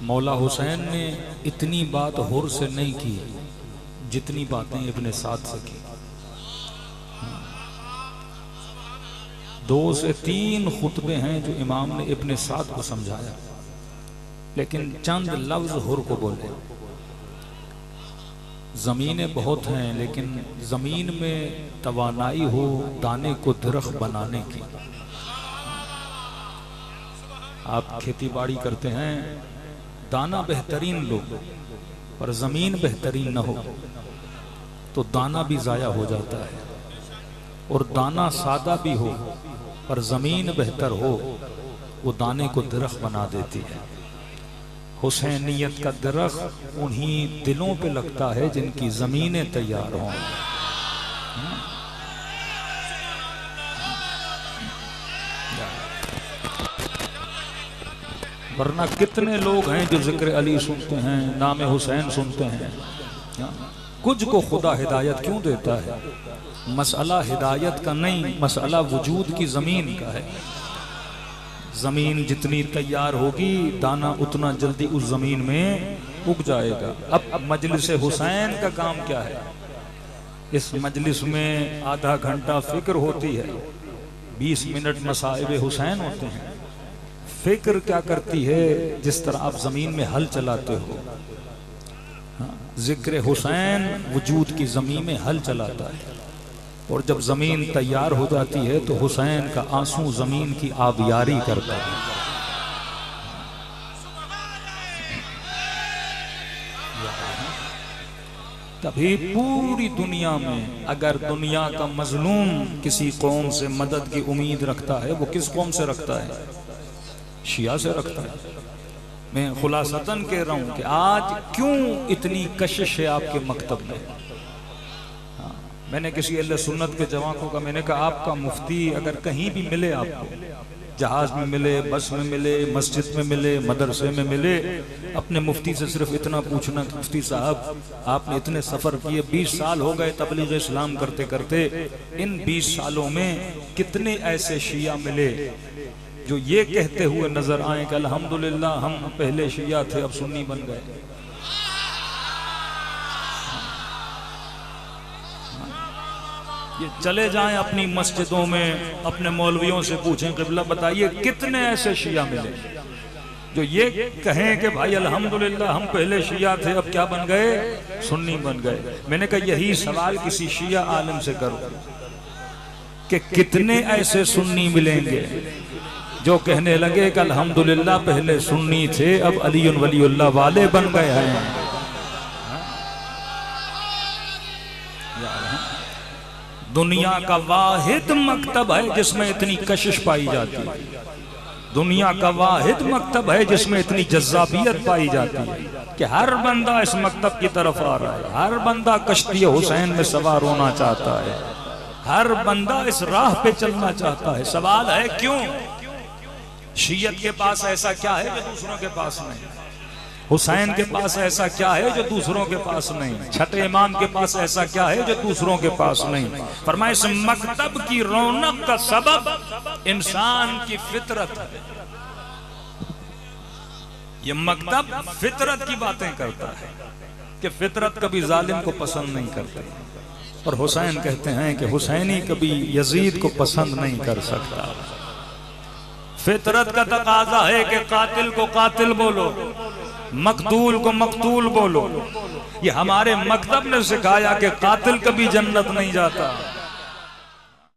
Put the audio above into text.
मौला हुसैन ने इतनी बात हुर से नहीं की जितनी बातें इब्ने साद से की। 2 से 3 खुतबे हैं जो इमाम ने इब्ने साद को समझाया, लेकिन चंद लफ्ज हुर को बोले। ज़मीनें बहुत हैं, लेकिन ज़मीन में तवानाई हो दाने को दरख्त बनाने की। आप खेती बाड़ी करते हैं, दाना बेहतरीन लो पर ज़मीन बेहतरीन न हो तो दाना भी ज़ाया हो जाता है, और दाना सादा भी हो पर ज़मीन बेहतर हो वो दाने को दरख्त बना देती है। हुसैनियत का दरख्त उन्हीं दिलों पे लगता है जिनकी ज़मीनें तैयार हों। वरना कितने लोग हैं जो जिक्र अली सुनते हैं, नाम हुसैन सुनते हैं। कुछ को खुदा हिदायत क्यों देता है? मसला हिदायत का नहीं, मसला वजूद की ज़मीन का है। ज़मीन जितनी तैयार होगी दाना उतना जल्दी उस ज़मीन में उग जाएगा। अब मजलिस हुसैन का काम क्या है? इस मजलिस में आधा घंटा फिक्र होती है, 20 मिनट मसाइब हुसैन होते हैं। फिक्र क्या करती है? जिस तरह आप ज़मीन में हल चलाते हो, जिक्र हुसैन वजूद की ज़मीन में हल चलाता है, और जब ज़मीन तैयार हो जाती है तो हुसैन का आंसू ज़मीन की आबियारी करता है। तभी पूरी दुनिया में अगर दुनिया का मजलूम किसी कौम से मदद की उम्मीद रखता है, वो किस कौम से रखता है? शिया से रखता है। मैं खुलासतन कह रहा हूं कि आज क्यों इतनी कशिश है आपके मकतब में। मैंने किसी अहले सुन्नत के जवानों का मैंने कहा, आपका मुफ्ती अगर कहीं भी मिले, आपको जहाज में मिले, बस में मिले, मस्जिद में मिले, मदरसे में मिले, अपने मुफ्ती से सिर्फ इतना पूछना कि मुफ्ती साहब आपने इतने सफ़र किए, 20 साल हो गए तबलीग इस्लाम करते करते, इन 20 सालों में कितने ऐसे शिया मिले जो ये कहते हुए नजर आए कि अल्हम्दुलिल्लाह हम पहले शिया थे अब सुन्नी बन गए। ये चले जाएं अपनी मस्जिदों में, अपने मौलवियों से पूछें क़िबला बताइए कितने ऐसे शिया मिले जो ये कहें कि भाई अल्हम्दुलिल्लाह हम पहले शिया थे अब क्या बन गए? सुन्नी बन गए। मैंने कहा यही सवाल किसी शिया आलिम से करो कि कितने ऐसे सुन्नी मिलेंगे जो कहने लगे कि अल्हम्दुलिल्लाह पहले सुन्नी थे अब अली वलीउल्लाह वाले बन गए हैं। दुनिया का वाहिद मकतब है जिसमें इतनी कशिश पाई जाती है, दुनिया का वाहिद मकतब है जिसमें इतनी जज्बाबियत पाई जाती है कि हर बंदा इस मकतब की तरफ आ रहा है, हर बंदा कश्ती हुसैन में सवार होना चाहता है, हर बंदा इस राह पे चलना चाहता है। सवाल है क्यों? शियत के पास ऐसा क्या है जो दूसरों के पास नहीं? हुसैन के पास ऐसा क्या है जो दूसरों के पास नहीं? छठे इमाम के पास ऐसा क्या है जो दूसरों के पास नहीं? फरमाए इस मकतब की रौनक का सबब इंसान की फितरत है। ये मकतब फितरत की बातें करता है कि फितरत कभी जालिम को पसंद नहीं करती, और हुसैन कहते हैं कि हुसैनी कभी यजीद को पसंद नहीं कर सकता। फितरत का तकाजा है कि कातिल को कातिल बोलो, मकतूल को मकतूल बोलो। ये हमारे मकतब ने सिखाया कि कातिल कभी जन्नत नहीं जाता,